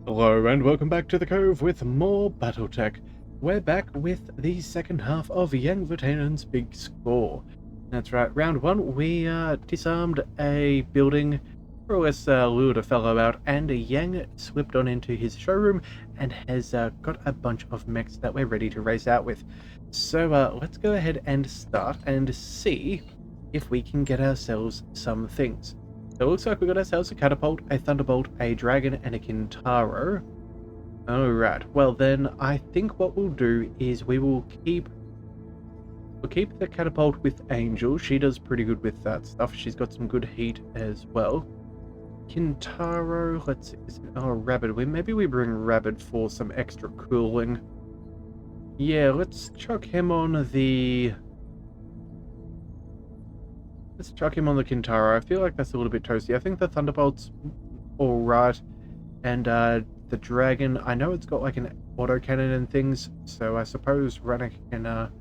Hello and welcome back to the Cove with more Battletech. We're back with the second half of young Virtanen's big score. That's right, round one we disarmed a building, more or less lured a fellow out, and Yang slipped on into his showroom and has got a bunch of mechs that we're ready to race out with. So let's go ahead and start and see if we can get ourselves some things. So it looks like we got ourselves a catapult, a thunderbolt, a dragon, and a kintaro. Alright, well then I think what we'll do is we'll keep the catapult with Angel. She does pretty good with that stuff. She's got some good heat as well. Kintaro, let's see, Rabbit. Maybe we bring Rabbit for some extra cooling. Yeah, let's chuck him on the... Let's chuck him on the Kintaro. I feel like that's a little bit toasty. I think the Thunderbolt's alright. And the Dragon, I know it's got like an autocannon and things, so I suppose Rannick can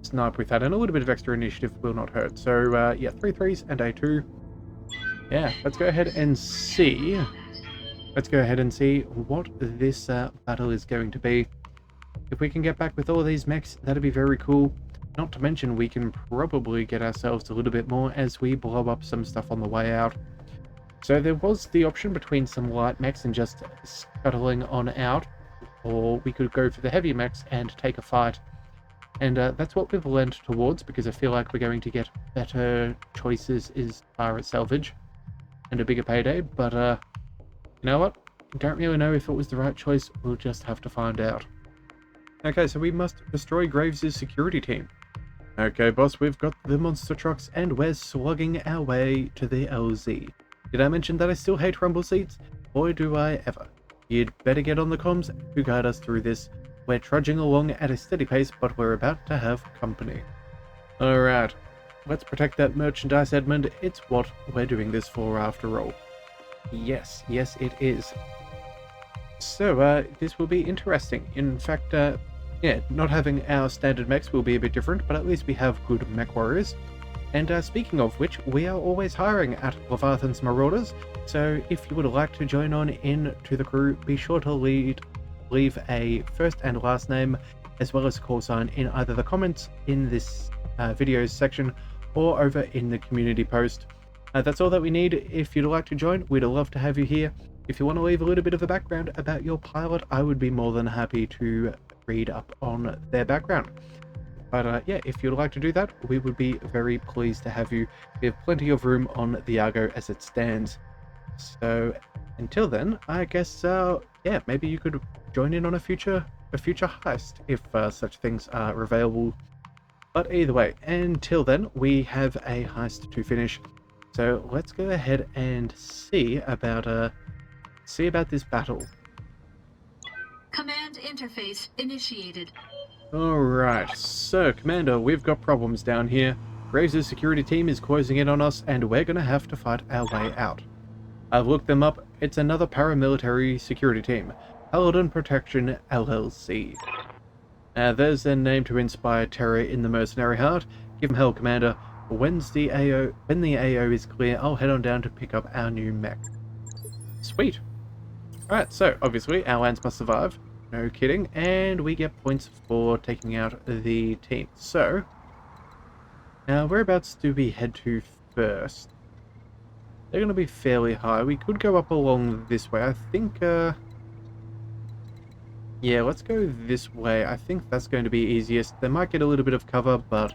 snipe with that. And a little bit of extra initiative will not hurt. So yeah, 3 3s and a 2. Yeah, let's go ahead and see. Let's go ahead and see what this battle is going to be. If we can get back with all these mechs, that'd be very cool. Not to mention, we can probably get ourselves a little bit more as we blow up some stuff on the way out. So there was the option between some light mechs and just scuttling on out, or we could go for the heavy mechs and take a fight. And that's what we've leaned towards, because I feel like we're going to get better choices as far as salvage and a bigger payday. But you know what? Don't really know if it was the right choice. We'll just have to find out. Okay, so we must destroy Graves' security team. Okay, boss, we've got the monster trucks and we're slugging our way to the LZ. Did I mention that I still hate rumble seats? Boy, do I ever. You'd better get on the comms to guide us through this. We're trudging along at a steady pace, but we're about to have company. Alright, let's protect that merchandise, Edmund. It's what we're doing this for after all. Yes, yes it is. So, this will be interesting. In fact, yeah, not having our standard mechs will be a bit different, but at least we have good MechWarriors. And speaking of which, we are always hiring at Leviathan's Marauders, so if you would like to join on in to the crew, be sure to leave a first and last name, as well as a call sign in either the comments in this videos section or over in the community post. That's all that we need. If you'd like to join, we'd love to have you here. If you want to leave a little bit of a background about your pilot, I would be more than happy to read up on their background. But yeah, if you'd like to do that, we would be very pleased to have you. We have plenty of room on the Argo as it stands. So until then, I guess yeah, maybe you could join in on a future heist if such things are available. But either way, until then, we have a heist to finish. So let's go ahead and see about this battle. Command interface initiated. Alright, so Commander, we've got problems down here. Graves' security team is closing in on us and we're gonna have to fight our way out. I've looked them up. It's another paramilitary security team, Paladin Protection LLC. There's their name to inspire terror in the mercenary heart. Give them hell, Commander. When the AO is clear, I'll head on down to pick up our new mech. Sweet. Alright, so obviously our lands must survive. No kidding. And we get points for taking out the team. So, now whereabouts do we head to first? They're going to be fairly high. We could go up along this way. I think, yeah, let's go this way. I think that's going to be easiest. They might get a little bit of cover, but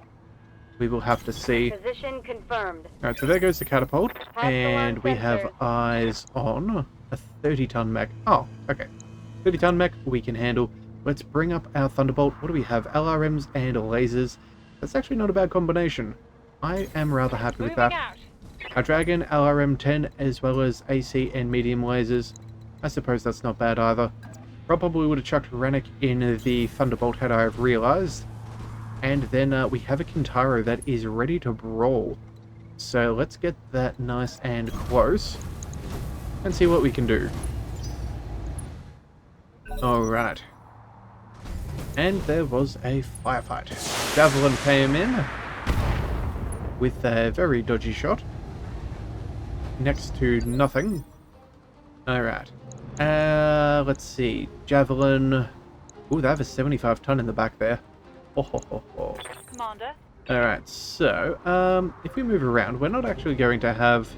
we will have to see. Position confirmed. Alright, so there goes the catapult. And we have eyes on a 30-ton mech. Oh, okay. 30-ton mech we can handle. Let's bring up our Thunderbolt. What do we have? LRMs and lasers. That's actually not a bad combination. I am rather happy with that. Our Dragon, LRM-10, as well as AC and medium lasers. I suppose that's not bad either. Probably would have chucked Rannick in the Thunderbolt had I have realized. And then we have a Kintaro that is ready to brawl. So let's get that nice and close and see what we can do. Alright. And there was a firefight. Javelin came in with a very dodgy shot. Next to nothing. Alright. Let's see. Javelin. Ooh, they have a 75 ton in the back there. Ho, ho, ho, ho. Commander. Alright, so, if we move around, we're not actually going to have...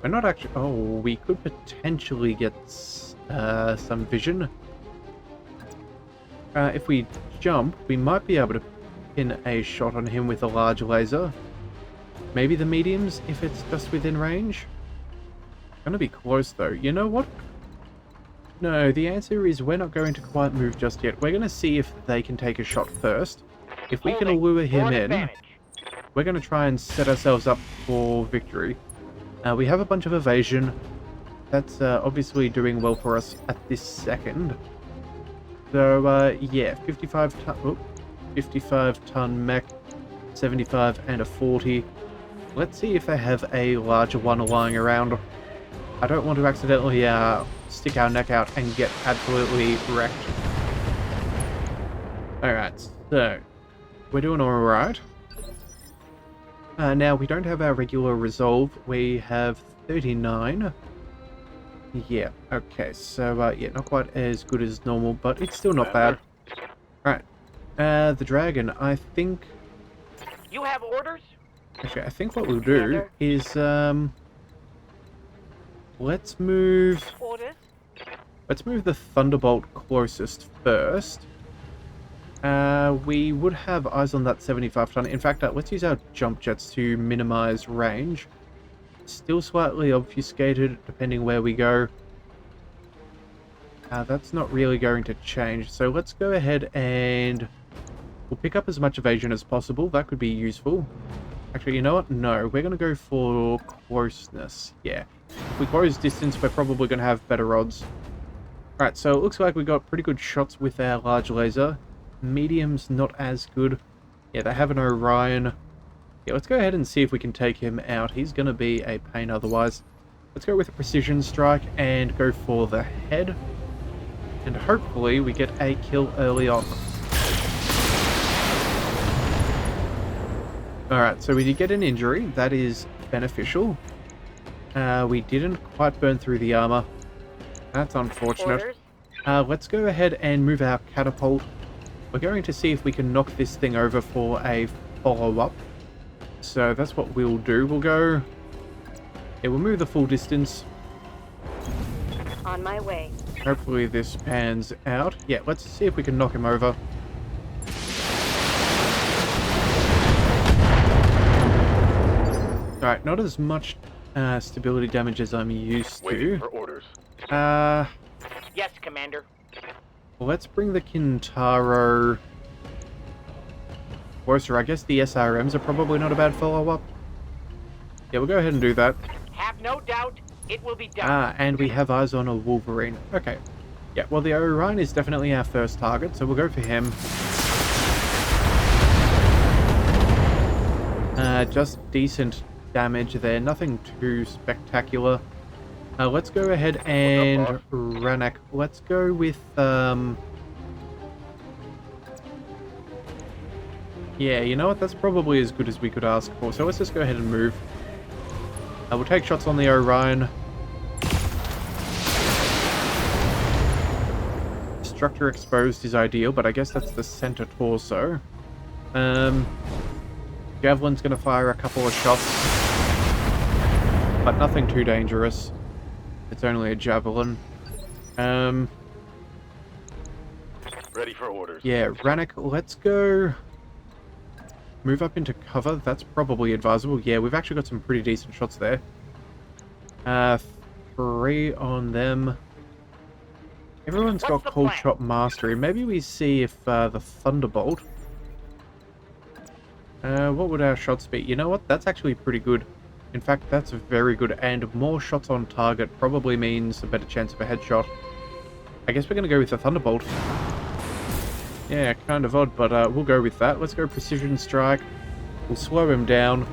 We're not actually... Oh, we could potentially get some vision. If we jump, we might be able to pin a shot on him with a large laser. Maybe the mediums, if it's just within range. Gonna be close, though. You know what? No, the answer is we're not going to quite move just yet. We're going to see if they can take a shot first. If we can lure him in, we're going to try and set ourselves up for victory. We have a bunch of evasion. That's obviously doing well for us at this second. So, yeah, 55 ton mech, 75 and a 40. Let's see if they have a larger one lying around. I don't want to accidentally stick our neck out and get absolutely wrecked. Alright, so we're doing alright. Now, we don't have our regular resolve. We have 39. Yeah, okay, so, yeah, not quite as good as normal, but it's still not bad. Alright, the dragon, I think... You have orders? Actually, I think what we'll do is, let's move... Orders? Let's move the Thunderbolt closest first. We would have eyes on that 75 ton. In fact, let's use our jump jets to minimize range. Still slightly obfuscated, depending where we go. That's not really going to change. So let's go ahead and we'll pick up as much evasion as possible. That could be useful. Actually, you know what? No, we're going to go for closeness. Yeah. If we close distance, we're probably going to have better odds. Alright, so it looks like we got pretty good shots with our large laser. Medium's not as good. Yeah, they have an Orion. Yeah, let's go ahead and see if we can take him out. He's going to be a pain otherwise. Let's go with a precision strike and go for the head. And hopefully we get a kill early on. Alright, so we did get an injury. That is beneficial. We didn't quite burn through the armor. That's unfortunate. Let's go ahead and move our catapult. We're going to see if we can knock this thing over for a follow-up. So that's what we'll do. We'll go... Yeah, we'll move the full distance. On my way. Hopefully this pans out. Yeah, let's see if we can knock him over. Alright, not as much stability damage as I'm used to. Waiting for orders. Yes, Commander. Let's bring the Kintaro closer. I guess the SRMs are probably not a bad follow-up. Yeah, we'll go ahead and do that. Have no doubt it will be done. And we have eyes on a Wolverine. Okay. Yeah, well, the Orion is definitely our first target, so we'll go for him. Just decent damage there, nothing too spectacular. Let's go ahead and Ranak. Let's go with yeah, you know what? That's probably as good as we could ask for. So let's just go ahead and move. We'll take shots on the Orion. Structure exposed is ideal, but I guess that's the center torso. Javelin's going to fire a couple of shots, but nothing too dangerous. It's only a javelin. Ready for orders. Yeah, Ranak, let's go move up into cover. That's probably advisable. Yeah, we've actually got some pretty decent shots there. 3 on them. Everyone's got cold shot mastery. Maybe we see if the Thunderbolt. What would our shots be? You know what? That's actually pretty good. In fact, that's very good. And more shots on target probably means a better chance of a headshot. I guess we're going to go with the Thunderbolt. Yeah, kind of odd, but we'll go with that. Let's go Precision Strike. We'll slow him down.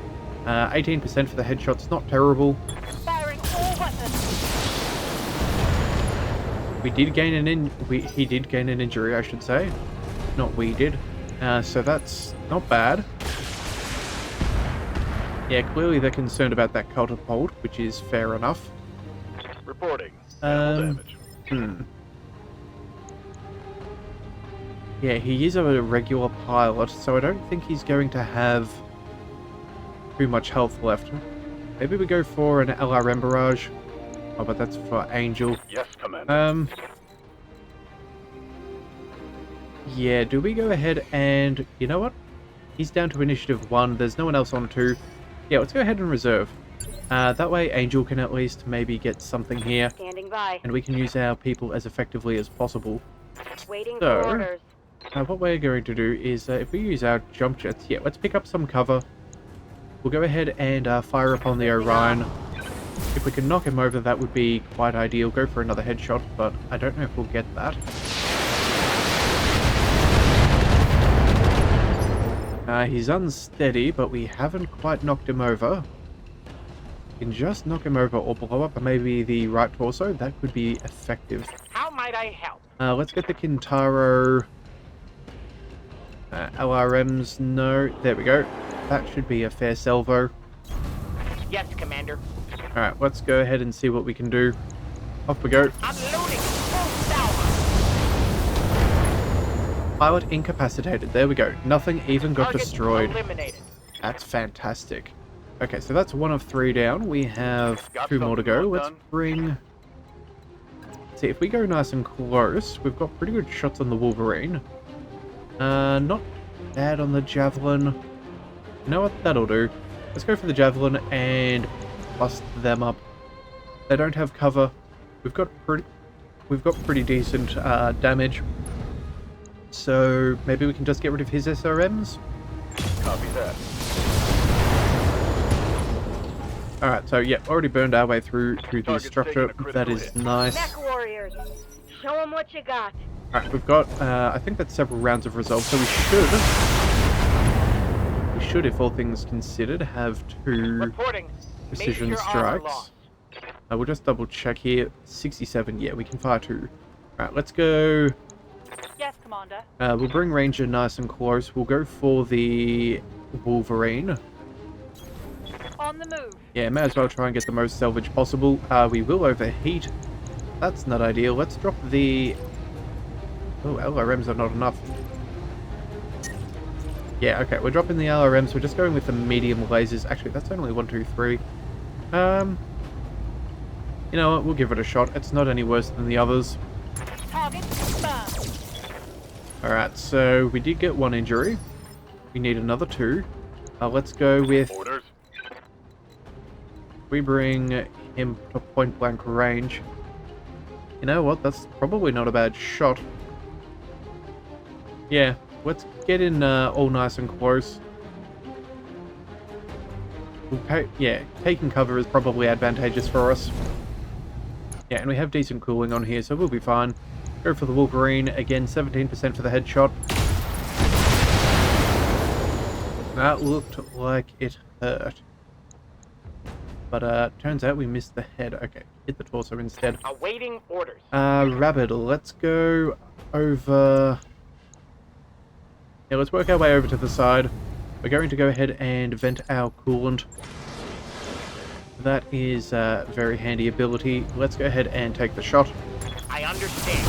18% for the headshot's not terrible. Firing all buttons. We did gain he did gain an injury, I should say. Not we did. So that's not bad. Yeah, clearly they're concerned about that catapult, which is fair enough. Reporting. Damage. Yeah, he is a regular pilot, so I don't think he's going to have too much health left. Maybe we go for an LRM barrage. Oh, but that's for Angel. Yes, Commander. Yeah, do we go ahead and... You know what? He's down to initiative 1. There's no one else on 2. Yeah, let's go ahead and reserve. That way Angel can at least maybe get something here. Standing by. And we can use our people as effectively as possible. Waiting So, for orders. what we're going to do is, if we use our jump jets, yeah, let's pick up some cover. We'll go ahead and fire upon the Orion. If we can knock him over, that would be quite ideal. Go for another headshot, but I don't know if we'll get that. He's unsteady, but we haven't quite knocked him over. We can just knock him over or blow up maybe the right torso. That could be effective. How might I help? Let's get the Kintaro LRMs. No, there we go. That should be a fair salvo. Yes, Commander. Alright, let's go ahead and see what we can do. Off we go. Unloading. Full salvo. Pilot incapacitated. There we go. Nothing even got Target destroyed. eliminated. That's fantastic. Okay, so that's 1 of 3 down. We have 2 more to go. Let's bring... See, if we go nice and close, we've got pretty good shots on the Wolverine. Not bad on the Javelin. You know what? That'll do. Let's go for the Javelin and bust them up. They don't have cover. We've got pretty decent damage. So maybe we can just get rid of his SRMs. Copy that. Alright, so yeah, already burned our way through the Target's structure. taking a critical That is hit. nice. MechWarriors. Show them what you got. Alright, we've got, I think that's several rounds of resolve, so we should, if all things considered, have 2 Reporting. precision Major armor strikes. loss. We'll just double check here. 67, yeah, we can fire 2. Alright, let's go. Yes, Commander. We'll bring Ranger nice and close. We'll go for the Wolverine. On the move. Yeah, may as well try and get the most salvage possible. We will overheat. That's not ideal. Let's drop the... Oh, LRMs are not enough. Yeah, okay, we're dropping the LRMs. We're just going with the medium lasers. Actually, that's only 1, 2, 3. You know what? We'll give it a shot. It's not any worse than the others. Target confirmed. Alright, so we did get 1 injury. We need another 2. Let's go with... Orders. We bring him to point blank range. You know what? That's probably not a bad shot. Yeah, let's get in all nice and close. Okay, yeah, taking cover is probably advantageous for us. Yeah, and we have decent cooling on here, so we'll be fine. Go for the Wolverine. Again, 17% for the headshot. That looked like it hurt. But turns out we missed the head. Okay, hit the torso instead. Awaiting orders. Rabbit, let's go over... Yeah, let's work our way over to the side. We're going to go ahead and vent our coolant. That is a very handy ability. Let's go ahead and take the shot. I understand.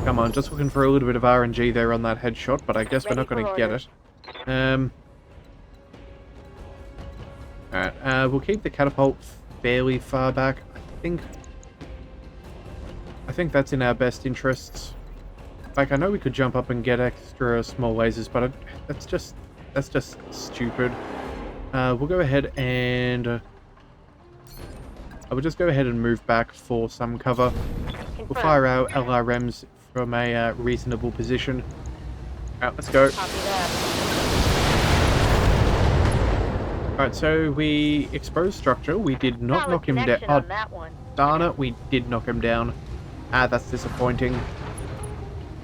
Come on, just looking for a little bit of RNG there on that headshot, but I guess we're not going to get it. Alright, we'll keep the catapult fairly far back. I think that's in our best interests. Like, I know we could jump up and get extra small lasers, but that's just stupid. We'll go ahead and... I will just go ahead and move back for some cover. We'll fire our LRMs from a reasonable position. Alright, let's go. Copy that. Alright, so we exposed structure. We did not Solid knock him down. connection Oh, on that one. darn it, we did knock him down. That's disappointing.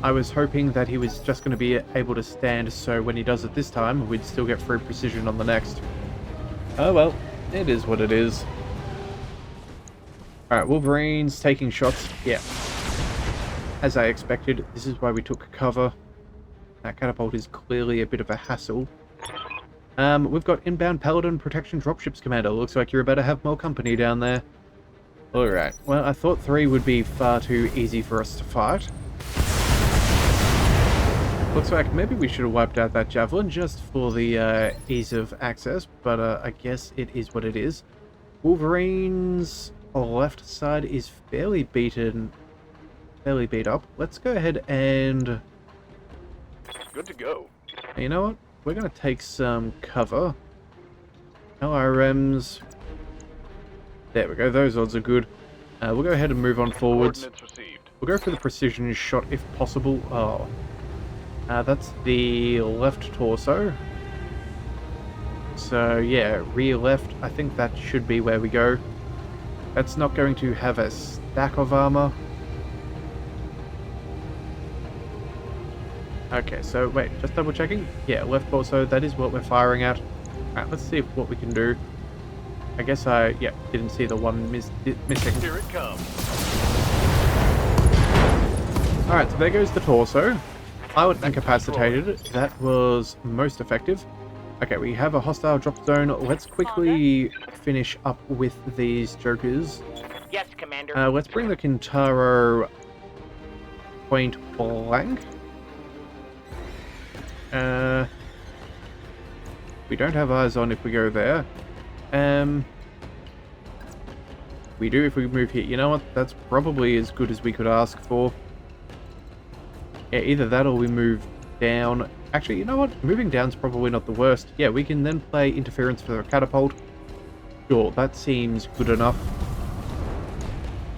I was hoping that he was just going to be able to stand, so when he does it this time, we'd still get free precision on the next. Oh well, it is what it is. Alright, Wolverine's taking shots. Yeah. As I expected, this is why we took cover. That catapult is clearly a bit of a hassle. We've got inbound Paladin protection dropships, Commander. Looks like you're about to have more company down there. Alright, well, I thought 3 would be far too easy for us to fight. Looks like maybe we should have wiped out that javelin just for the ease of access, but I guess it is what it is. Wolverine's left side is fairly beat up. Let's go ahead and... Good to go. You know what? We're going to take some cover. LRMs. There we go, those odds are good. We'll go ahead and move on forwards. Coordinates received. We'll go for the precision shot if possible. Oh. That's the left torso. So yeah, rear left. I think that should be where we go. That's not going to have a stack of armor. Okay, so wait, just double checking. Yeah, left torso, that is what we're firing at. Alright, let's see what we can do. I guess I, didn't see the one missing. Here it comes. Alright, so there goes the torso. Pilot incapacitated. That was most effective. Okay, we have a hostile drop zone. Let's quickly finish up with these jokers. Yes, Commander. Let's bring the Kintaro point blank. We don't have eyes on if we go there. We do if we move here. You know what? That's probably as good as we could ask for. Yeah, either that or we move down. Actually, you know what? Moving down's probably not the worst. Yeah, we can then play interference for the catapult. Sure, that seems good enough.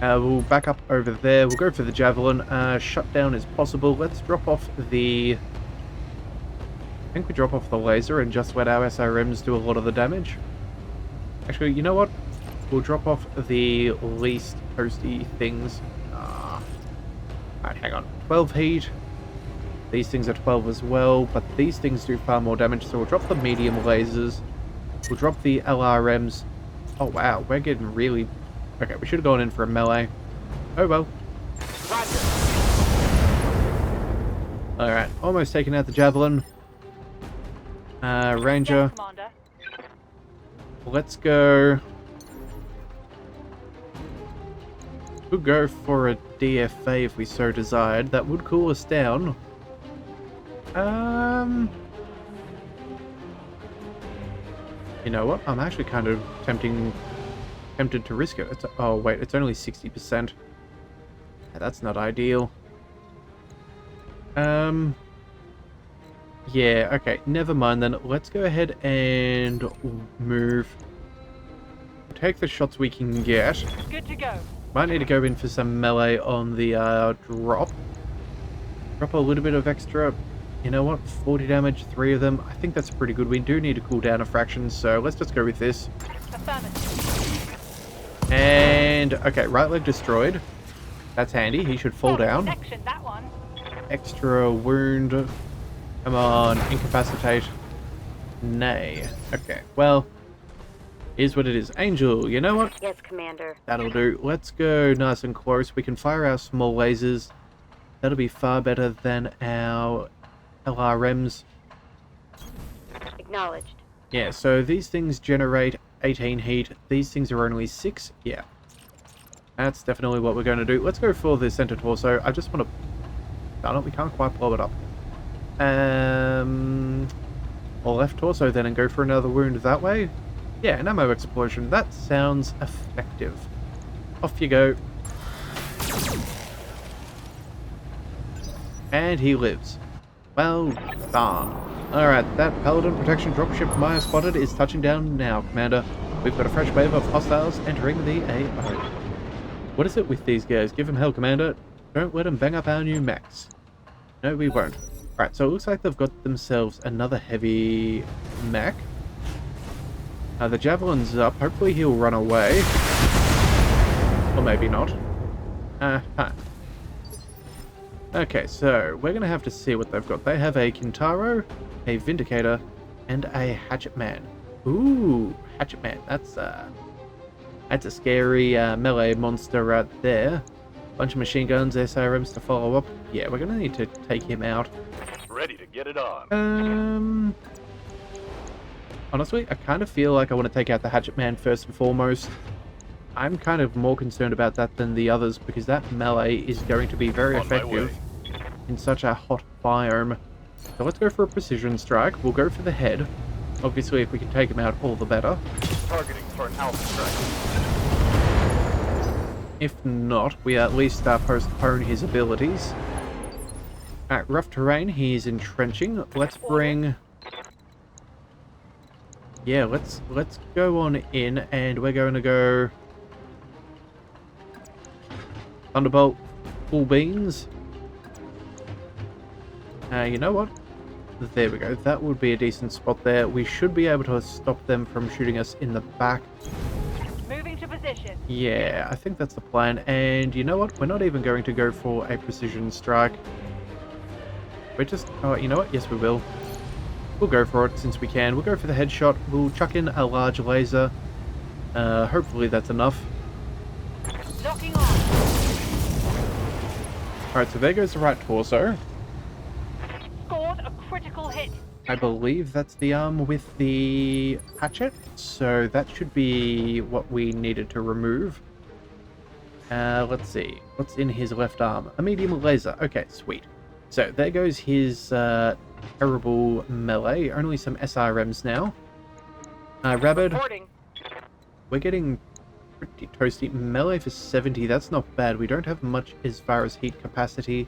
We'll back up over there. We'll go for the javelin. Shutdown is possible. Let's drop off the... I think we drop off the laser and just let our SRMs do a lot of the damage. Actually, you know what? We'll drop off the least toasty things. Alright, hang on. 12 heat. These things are 12 as well, but these things do far more damage, so we'll drop the medium lasers. We'll drop the LRMs. Oh wow, we're getting really... Okay, we should have gone in for a melee. Oh well. Alright, almost taking out the javelin. Ranger. Yes, Commander. Let's go... We'll go for a DFA if we so desired. That would cool us down. You know what? I'm actually kind of tempted to risk it. Oh wait, it's only 60%. That's not ideal. Yeah, okay, never mind then. Let's go ahead and move. Take the shots we can get. Good to go. Might need to go in for some melee on the drop. Drop a little bit of extra. You know what? 40 damage, 3 of them. I think that's pretty good. We do need to cool down a fraction, so let's just go with this. Affirmative. And, okay, right leg destroyed. That's handy. He should fall down. Section, that one. Extra wound. Come on, incapacitate. Nay. Okay, well, here's what it is. Angel, you know what? Yes, Commander. That'll do. Let's go nice and close. We can fire our small lasers. That'll be far better than our LRMs. Acknowledged. Yeah, so these things generate 18 heat. These things are only 6. Yeah. That's definitely what we're going to do. Let's go for the center torso. I just want to... Darn it, we can't quite blow it up. Or left torso then and go for another wound that way. Yeah, an ammo explosion. That sounds effective. Off you go. And he lives. Well done. Alright, that Paladin protection dropship Maya spotted is touching down now, Commander. We've got a fresh wave of hostiles entering the AO. What is it with these guys? Give them hell, Commander. Don't let them bang up our new mechs. No, we won't. Alright, so it looks like they've got themselves another heavy mech. The javelin's up. Hopefully he'll run away. Or maybe not. Okay, so we're going to have to see what they've got. They have a Kintaro, a Vindicator, and a Hatchet Man. Ooh, Hatchet Man. That's a scary melee monster right there. Bunch of machine guns, SRMs to follow up. Yeah, we're going to need to take him out. Ready to get it on. Honestly, I kind of feel like I want to take out the Hatchet Man first and foremost. I'm kind of more concerned about that than the others, because that melee is going to be very effective in such a hot biome. So let's go for a precision strike. We'll go for the head. Obviously, if we can take him out, all the better. Targeting for an alpha strike. If not, we at least postpone his abilities. Alright, rough terrain. He's entrenching. Let's bring... Yeah, let's go on in, and we're going to go... Thunderbolt, full beans. You know what? There we go. That would be a decent spot there. We should be able to stop them from shooting us in the back. Moving to position. Yeah, I think that's the plan. And you know what? We're not even going to go for a precision strike. We're just... Oh, you know what? Yes, we will. We'll go for it since we can. We'll go for the headshot. We'll chuck in a large laser. Hopefully that's enough. Locking on. Alright, so there goes the right torso. Scored a critical hit. I believe that's the arm with the hatchet. So that should be what we needed to remove. Let's see. What's in his left arm? A medium laser. Okay, sweet. So there goes his terrible melee. Only some SRMs now. Rabid. Reporting. We're getting pretty toasty. Melee for 70. That's not bad. We don't have much as far as heat capacity.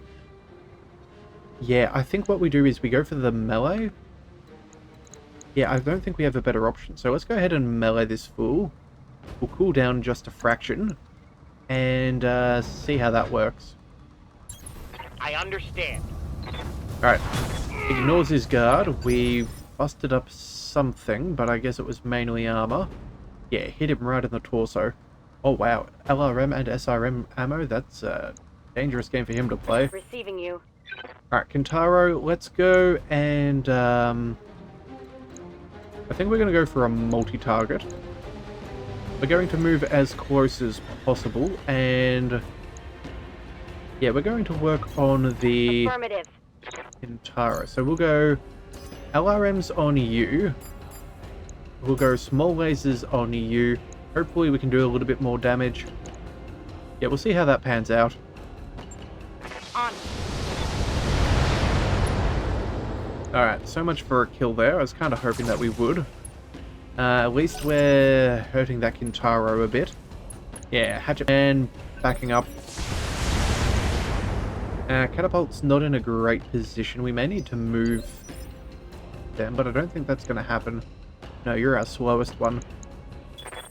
Yeah, I think what we do is we go for the melee. Yeah, I don't think we have a better option. So let's go ahead and melee this fool. We'll cool down just a fraction. And see how that works. I understand. Alright. Ignores his guard. We busted up something, but I guess it was mainly armor. Yeah, hit him right in the torso. Oh wow. LRM and SRM ammo? That's a dangerous game for him to play. Receiving you. Alright, Kintaro, let's go and I think we're going to go for a multi-target. We're going to move as close as possible, and yeah, we're going to work on the Affirmative. Kintaro. So we'll go LRMs on you. We'll go small lasers on you. Hopefully we can do a little bit more damage. Yeah, we'll see how that pans out. On. Alright, so much for a kill there. I was kind of hoping that we would. At least we're hurting that Kintaro a bit. Yeah, Hatchet Man backing up. Catapult's not in a great position. We may need to move them, but I don't think that's going to happen. No, you're our slowest one.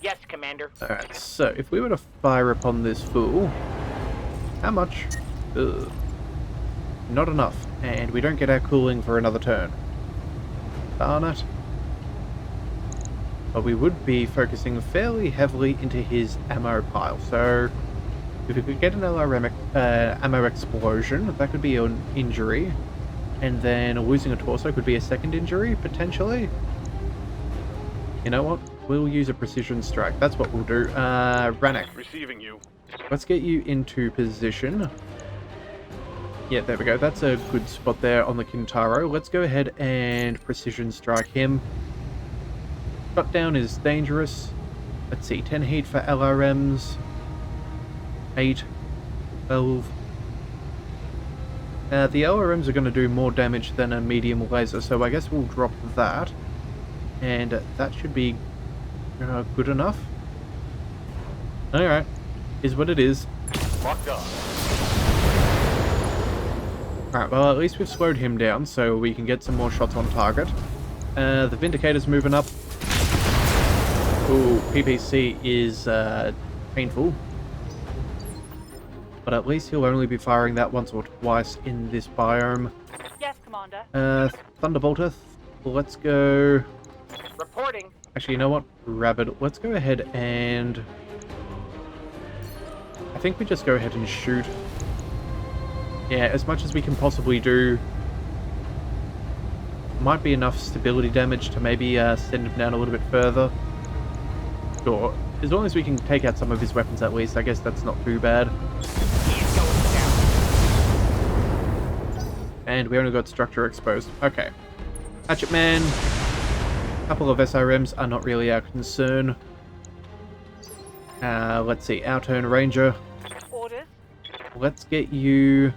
Yes, Commander. Alright, so if we were to fire upon this fool... How much? Ugh. Not enough. And we don't get our cooling for another turn. Darn it. But we would be focusing fairly heavily into his ammo pile. So if we could get an LRM ammo explosion, that could be an injury. And then losing a torso could be a second injury, potentially. You know what? We'll use a precision strike. That's what we'll do. Ranek. Receiving you. Let's get you into position. Yeah, there we go. That's a good spot there on the Kintaro. Let's go ahead and precision strike him. Shot down is dangerous. Let's see, 10 heat for LRMs. 8, 12. The LRMs are going to do more damage than a medium laser, so I guess we'll drop that. And that should be good enough. Alright, is what it is. Locked on. Alright, well at least we've slowed him down so we can get some more shots on target. The Vindicator's moving up. Ooh, PPC is painful. But at least he'll only be firing that once or twice in this biome. Yes, Commander. Thunderbolteth, let's go... Reporting. Actually, you know what? Rabid, let's go ahead and... I think we just go ahead and shoot. Yeah, as much as we can possibly do. Might be enough stability damage to maybe send him down a little bit further. Sure. As long as we can take out some of his weapons at least, I guess that's not too bad. He's going down. And we only got structure exposed. Okay. Hatchet Man. A couple of SRMs are not really our concern. Let's see, our turn, Ranger. Orders. Let's get you...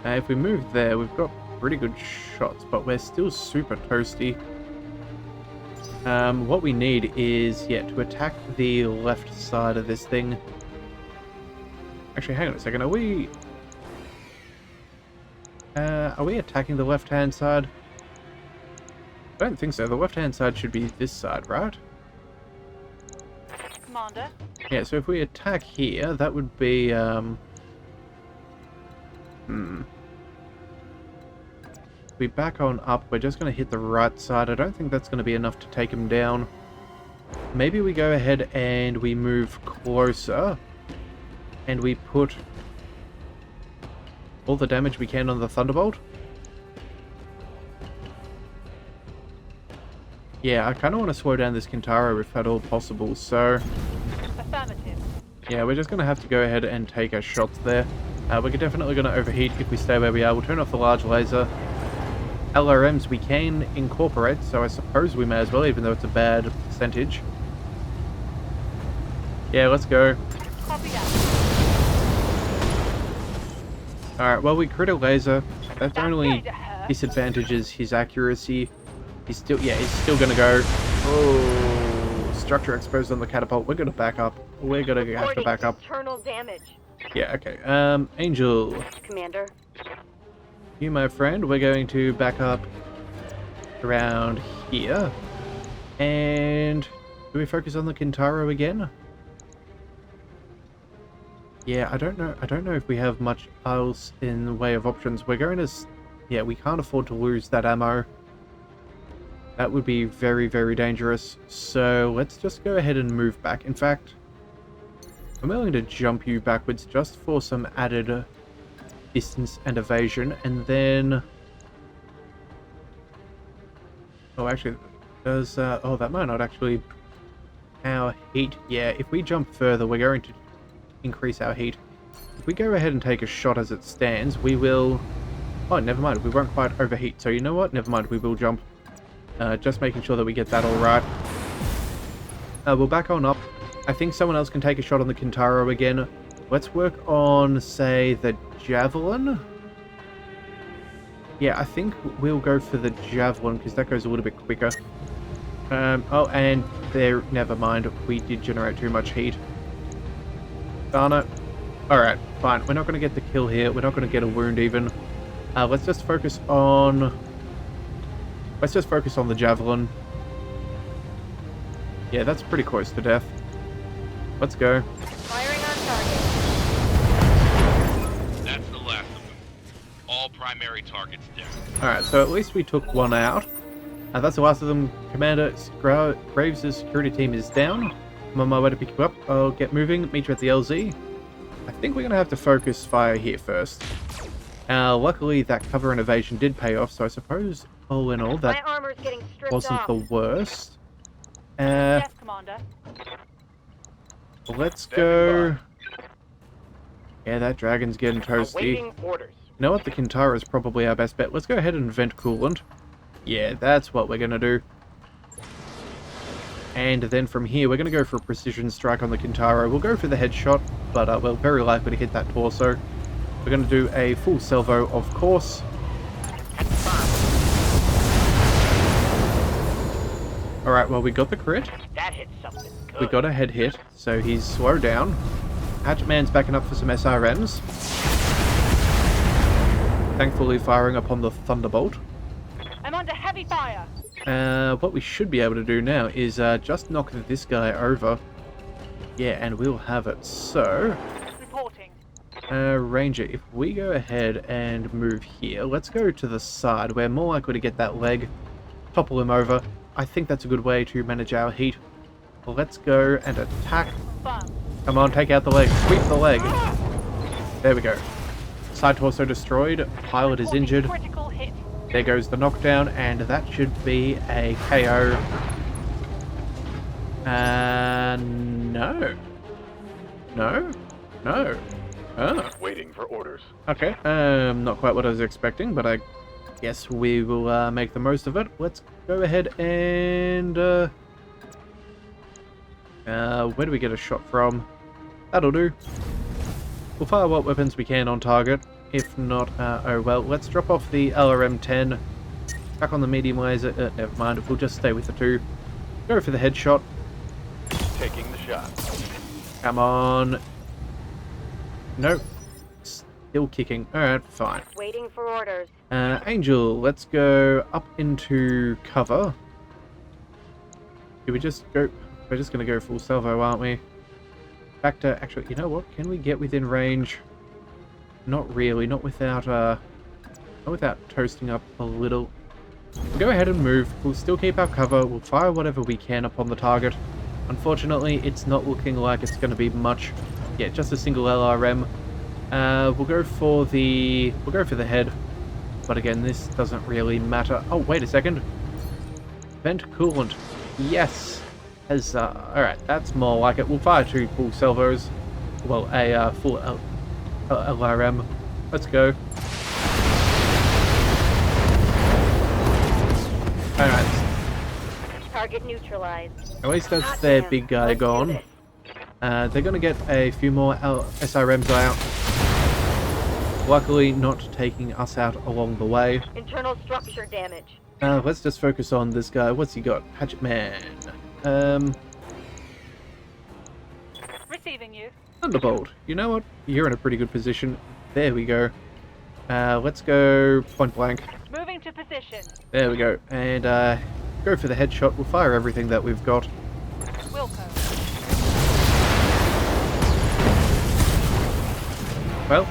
if we move there, we've got pretty good shots, but we're still super toasty. What we need is, yeah, to attack the left side of this thing. Actually, hang on a second, are we attacking the left-hand side? I don't think so. The left-hand side should be this side, right? Commander. Yeah, so if we attack here, that would be, If we back on up, we're just going to hit the right side. I don't think that's going to be enough to take him down. Maybe we go ahead and we move closer. And we put all the damage we can on the Thunderbolt. Yeah, I kind of want to slow down this Kintaro if at all possible, so... Affirmative. Yeah, we're just going to have to go ahead and take our shots there. We're definitely going to overheat if we stay where we are. We'll turn off the large laser. LRMs we can incorporate, so I suppose we may as well, even though it's a bad percentage. Yeah, let's go. Copy that. Alright, well, we crit a laser. That's That's only going to hurt. disadvantages his accuracy. He's still gonna go. Oh, structure exposed on the catapult. We're gonna back up. We're gonna have to back up. Internal damage. Yeah, okay. Angel. Commander. You, my friend, we're going to back up around here. And do we focus on the Kintaro again? Yeah, I don't know if we have much else in the way of options. We're going to... Yeah, we can't afford to lose that ammo. That would be very, very dangerous. So let's just go ahead and move back. In fact, I'm willing to jump you backwards just for some added distance and evasion. And then... Oh, actually, does... oh, that might not actually... Our heat... Yeah, if we jump further, we're going to increase our heat. If we go ahead and take a shot as it stands, we will... Oh, never mind. We won't quite overheat. So you know what? Never mind. We will jump. Just making sure that we get that all right. We'll back on up. I think someone else can take a shot on the Kintaro again. Let's work on, say, the Javelin. Yeah, I think we'll go for the Javelin because that goes a little bit quicker. Oh, and there, never mind. We did generate too much heat. Darn it. Alright, fine. We're not going to get the kill here. We're not going to get a wound even. Let's just focus on... Let's just focus on the Javelin. Yeah, that's pretty close to death. Let's go. Firing on target. That's the last of them. All primary targets down. Alright, so at least we took one out. That's the last of them. Commander Graves' security team is down. I'm on my way to pick you up. I'll get moving. Meet you at the LZ. I think we're going to have to focus fire here first. Luckily, that cover and evasion did pay off, so I suppose, all in all, that My armor's getting stripped wasn't off. the worst. Yes, Commander. Let's go... Yeah, that dragon's getting toasty. Awaiting orders. You know what? The Kintaro is probably our best bet. Let's go ahead and vent coolant. Yeah, that's what we're going to do. And then from here, we're going to go for a precision strike on the Kintaro. We'll go for the headshot, but we're very likely to hit that torso. We're going to do a full salvo, of course. Alright, well, we got the crit. That hit something good. We got a head hit, so he's slowed down. Hatchetman's backing up for some SRMs. Thankfully firing upon the Thunderbolt. I'm under heavy fire. What we should be able to do now is just knock this guy over. Yeah, and we'll have it. So, Reporting. Ranger, if we go ahead and move here, let's go to the side. We're more likely to get that leg, topple him over. I think that's a good way to manage our heat. Let's go and attack. Confirmed. Come on, take out the leg. Sweep the leg. There we go. Side torso destroyed. Pilot is Reporting injured. Critical hit. There goes the knockdown, and that should be a KO. No. No? No. Oh. Waiting for orders. Okay. Not quite what I was expecting, but I guess we will make the most of it. Let's go ahead and... where do we get a shot from? That'll do. We'll fire what weapons we can on target. If not, oh well. Let's drop off the LRM-10. Back on the medium laser. Never mind. We'll just stay with the 2. Go for the headshot. Taking the shot. Come on. Nope. Still kicking. Alright, fine. Waiting for orders. Angel, let's go up into cover. Do we just go... We're just going to go full salvo, aren't we? Back to... Actually, you know what? Can we get within range? Not really. Not without toasting up a little. We'll go ahead and move. We'll still keep our cover. We'll fire whatever we can upon the target. Unfortunately, it's not looking like it's going to be much. Yeah, just a single LRM. We'll go for the head. But again, this doesn't really matter. Oh, wait a second. Vent coolant. Yes. Alright, that's more like it. We'll fire 2 full salvos. Well, a full LRM. Let's go. Alright. Target neutralized. At least that's their big guy gone. They're going to get a few more SRMs out. Luckily, not taking us out along the way. Internal structure damage. Let's just focus on this guy. What's he got? Hatchet Man. Receiving you. Thunderbolt. You know what? You're in a pretty good position. There we go. Let's go point blank. Moving to position. There we go. And go for the headshot. We'll fire everything that we've got. Wilco. Well,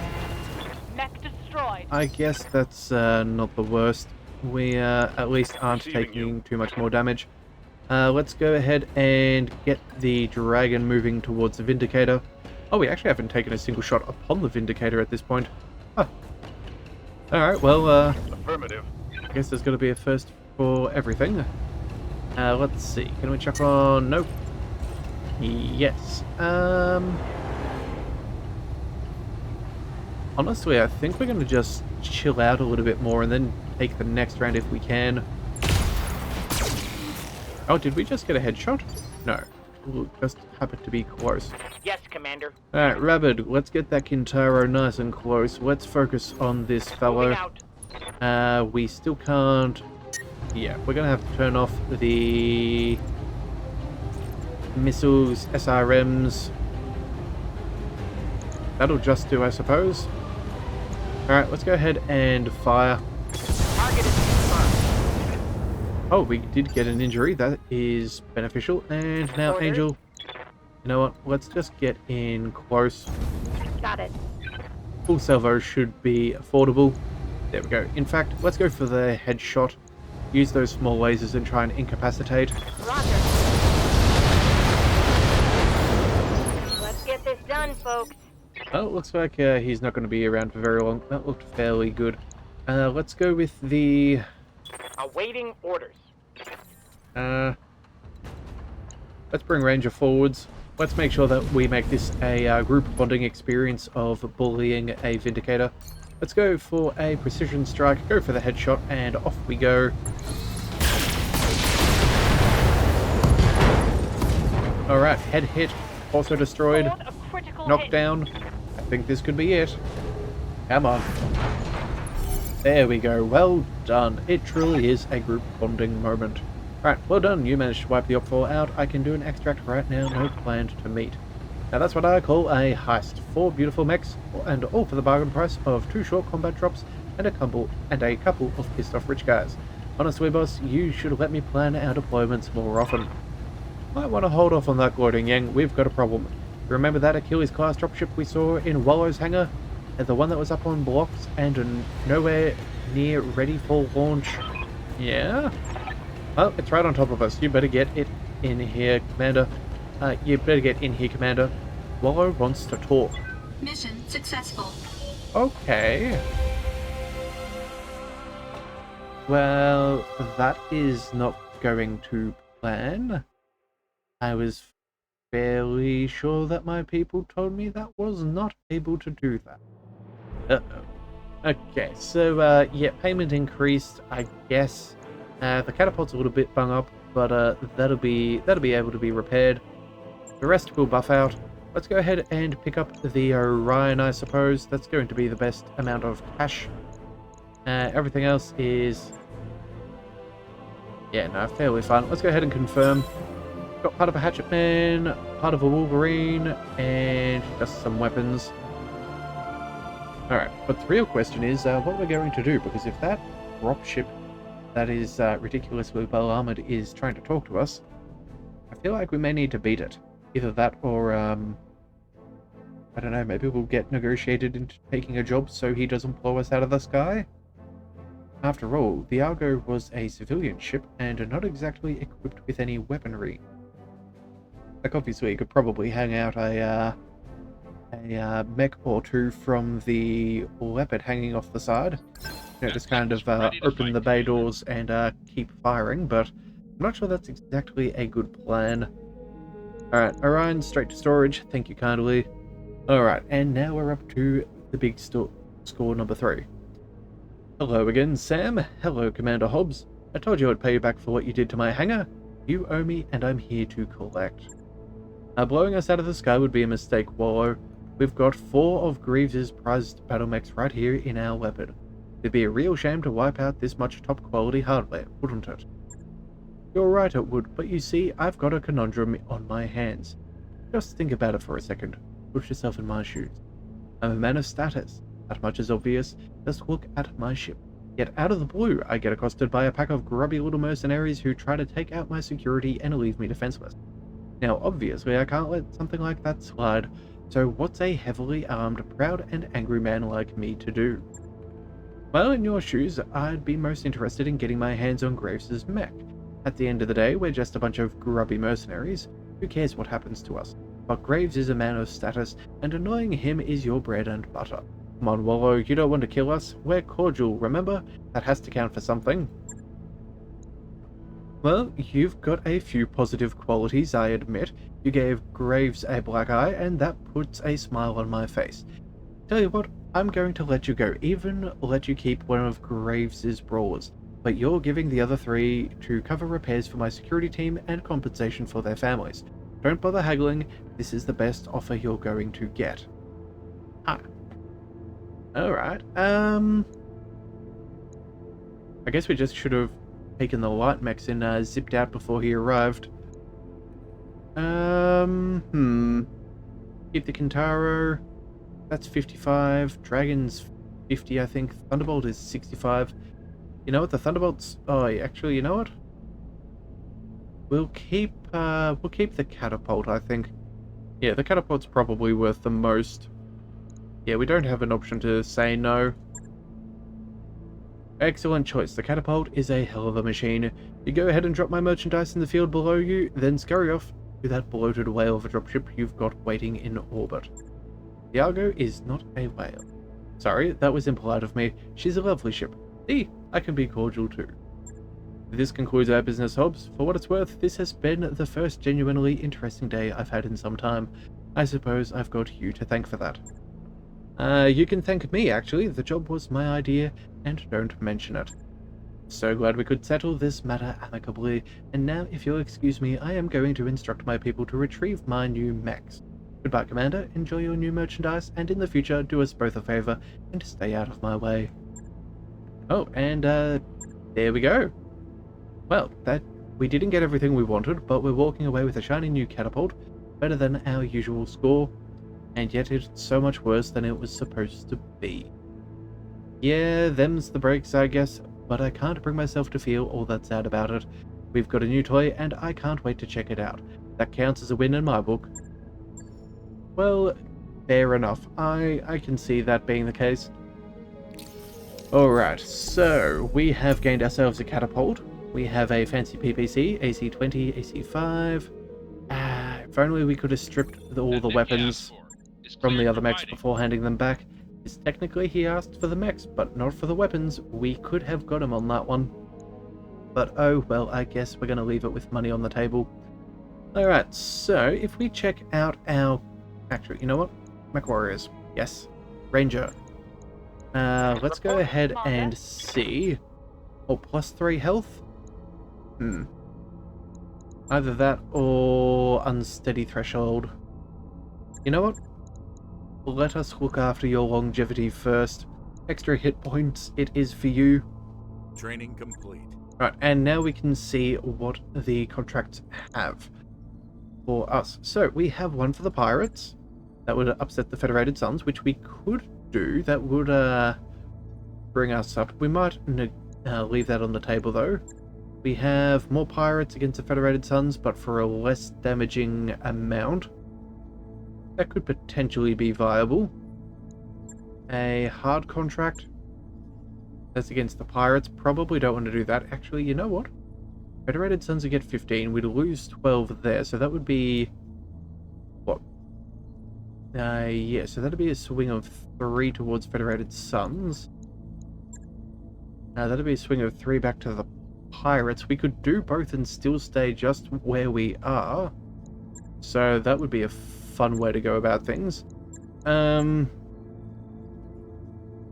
Mech destroyed. I guess that's not the worst. We at least aren't taking too much more damage. Let's go ahead and get the dragon moving towards the Vindicator. Oh, we actually haven't taken a single shot upon the Vindicator at this point. Huh. Alright, well, Affirmative. I guess there's going to be a first for everything. Let's see. Can we chuck on? Nope. Yes. Honestly, I think we're going to just chill out a little bit more and then take the next round if we can. Oh, did we just get a headshot? No. Ooh, just happened to be close. Yes, Commander. Alright, Rabid, let's get that Kintaro nice and close. Let's focus on this fellow. We still can't... Yeah, we're going to have to turn off the missiles, SRMs. That'll just do, I suppose. Alright, let's go ahead and fire. Target is confirmed. Oh, we did get an injury. That is beneficial. And now, Orders. Angel, you know what? Let's just get in close. Got it. Full salvo should be affordable. There we go. In fact, let's go for the headshot. Use those small lasers and try and incapacitate. Roger. Let's get this done, folks. Oh, it looks like he's not going to be around for very long. That looked fairly good. Let's go with the... Awaiting orders. Let's bring Ranger forwards. Let's make sure that we make this a group bonding experience of bullying a Vindicator. Let's go for a precision strike, go for the headshot, and off we go. Alright, head hit, also destroyed, Scored a critical knocked hit. down. I think this could be it. Come on. There we go, well done. It truly is a group bonding moment. Right, well done, you managed to wipe the Op4 out. I can do an extract right now, no planned to meet. Now that's what I call a heist. 4 beautiful mechs, and all for the bargain price of 2 short combat drops and a couple of pissed off rich guys. Honestly, boss, you should let me plan our deployments more often. Might want to hold off on that gloating, Yang. We've got a problem. Remember that Achilles class dropship we saw in Wallow's hangar? And the one that was up on blocks and nowhere near ready for launch? Yeah? Well, it's right on top of us. You better get it in here, Commander. Wallow wants to talk. Mission successful. Okay. Well, that is not going to plan. I was fairly sure that my people told me that was not able to do that. Uh-oh. Okay, so yeah, payment increased, I guess. The catapult's a little bit bung up, but that'll be able to be repaired. The rest will buff out. Let's go ahead and pick up the Orion, I suppose. That's going to be the best amount of cash. Everything else is... yeah, no, fairly fun. Let's go ahead and confirm. Got part of a Hatchetman, part of a Wolverine, and just some weapons. Alright, but the real question is what we're going to do, because if that dropship that is ridiculously well armored is trying to talk to us, I feel like we may need to beat it. Either that or, I don't know, maybe we'll get negotiated into taking a job so he doesn't blow us out of the sky? After all, the Argo was a civilian ship and not exactly equipped with any weaponry. Like, obviously, you could probably hang out a mech or two from the Leopard hanging off the side. You know, just kind of open the bay doors and keep firing, but I'm not sure that's exactly a good plan. Alright, Orion, straight to storage. Thank you kindly. Alright, and now we're up to the big score number 3. Hello again, Sam. Hello, Commander Hobbs. I told you I'd pay you back for what you did to my hangar. You owe me, and I'm here to collect. Blowing us out of the sky would be a mistake, Wallow. We've got 4 of Greaves' prized BattleMechs right here in our weapon. It'd be a real shame to wipe out this much top-quality hardware, wouldn't it? You're right, it would, but you see, I've got a conundrum on my hands. Just think about it for a second. Put yourself in my shoes. I'm a man of status. That much is obvious. Just look at my ship. Yet out of the blue, I get accosted by a pack of grubby little mercenaries who try to take out my security and leave me defenseless. Now, obviously, I can't let something like that slide, so what's a heavily armed, proud and angry man like me to do? Well, in your shoes, I'd be most interested in getting my hands on Graves' mech. At the end of the day, we're just a bunch of grubby mercenaries. Who cares what happens to us? But Graves is a man of status, and annoying him is your bread and butter. Come on, Wallow, you don't want to kill us? We're cordial, remember? That has to count for something. Well, you've got a few positive qualities, I admit. You gave Graves a black eye, and that puts a smile on my face. Tell you what, I'm going to let you go, even let you keep one of Graves' brawlers. But you're giving the other 3 to cover repairs for my security team and compensation for their families. Don't bother haggling, this is the best offer you're going to get. Ah. Alright, I guess we just should have taken the light mechs and zipped out before he arrived. Keep the Kintaro. That's 55. Dragon's 50, I think. Thunderbolt is 65. You know what? The Thunderbolt's... oh, actually, you know what? We'll keep the Catapult, I think. Yeah, the Catapult's probably worth the most. Yeah, we don't have an option to say no. Excellent choice. The Catapult is a hell of a machine. You go ahead and drop my merchandise in the field below you, then scurry off to that bloated whale of a dropship you've got waiting in orbit. The Argo is not a whale. Sorry, that was impolite of me. She's a lovely ship. See, I can be cordial too. This concludes our business, Hobbs. For what it's worth, this has been the first genuinely interesting day I've had in some time. I suppose I've got you to thank for that. You can thank me, actually. The job was my idea, and don't mention it. So glad we could settle this matter amicably, and now, if you'll excuse me, I am going to instruct my people to retrieve my new mechs. Goodbye, Commander. Enjoy your new merchandise, and in the future, do us both a favor and stay out of my way. Oh, and there we go. Well, we didn't get everything we wanted, but we're walking away with a shiny new catapult, better than our usual score, and yet it's so much worse than it was supposed to be. Yeah, them's the breaks, I guess, but I can't bring myself to feel all that sad about it. We've got a new toy, and I can't wait to check it out. That counts as a win in my book. Well, fair enough. I can see that being the case. Alright, so we have gained ourselves a catapult. We have a fancy PPC, AC-20, AC-5. If only we could have stripped all the weapons from the other mechs before handing them back. Because technically he asked for the mechs, but not for the weapons. We could have got him on that one. But oh well, I guess we're going to leave it with money on the table. Alright, so if we check out our... actually, you know what? MechWarriors. Yes. Ranger. Let's go Report, ahead Commander. and see. Oh, +3 health? Either that or unsteady threshold. You know what? Let us look after your longevity first. Extra hit points, it is for you. Training complete. Right, and now we can see what the contracts have for us. So, we have one for the pirates. That would upset the Federated Suns, which we could do. That would bring us up. We might leave that on the table, though. We have more pirates against the Federated Suns, but for a less damaging amount. That could potentially be viable. A hard contract. That's against the pirates. Probably don't want to do that. Actually, you know what? Federated Suns would get 15. We'd lose 12 there, so that would be... what? Yeah, so that'd be a swing of 3 towards Federated Suns. That'd be a swing of 3 back to the pirates. We could do both and still stay just where we are. So that would be a fun way to go about things.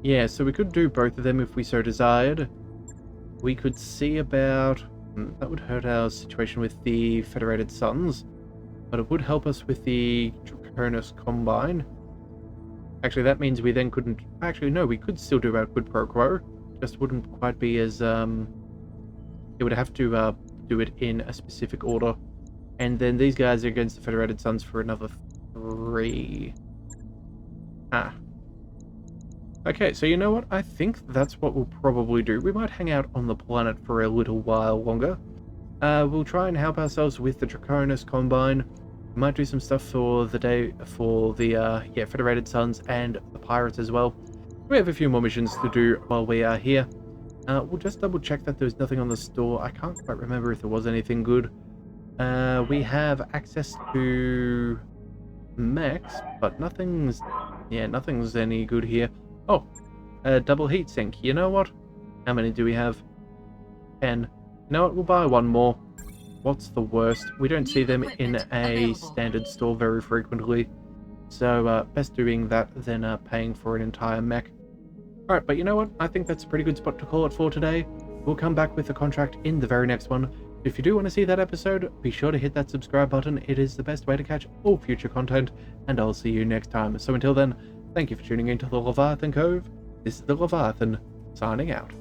Yeah, so we could do both of them if we so desired. We could see about... that would hurt our situation with the Federated Suns, but it would help us with the Draconis Combine. Actually, that means we then couldn't... Actually, no, we could still do our quid pro quo. Just wouldn't quite be as... It would have to do it in a specific order. And then these guys are against the Federated Suns for another 3. Okay, so you know what? I think that's what we'll probably do. We might hang out on the planet for a little while longer. We'll try and help ourselves with the Draconis Combine. We might do some stuff for the day for the Federated Suns and the pirates as well. We have a few more missions to do while we are here. We'll just double check that there's nothing on the store. I can't quite remember if there was anything good. We have access to Mechs, but nothing's any good here. Oh, double heat sink. You know what? How many do we have? 10. You know what? We'll buy one more. What's the worst? We don't see them in a standard store very frequently. So, best doing that than paying for an entire mech. Alright, but you know what? I think that's a pretty good spot to call it for today. We'll come back with the contract in the very next one. If you do want to see that episode, be sure to hit that subscribe button. It is the best way to catch all future content, and I'll see you next time. So until then, thank you for tuning into the Leviathan Cove. This is the Leviathan, signing out.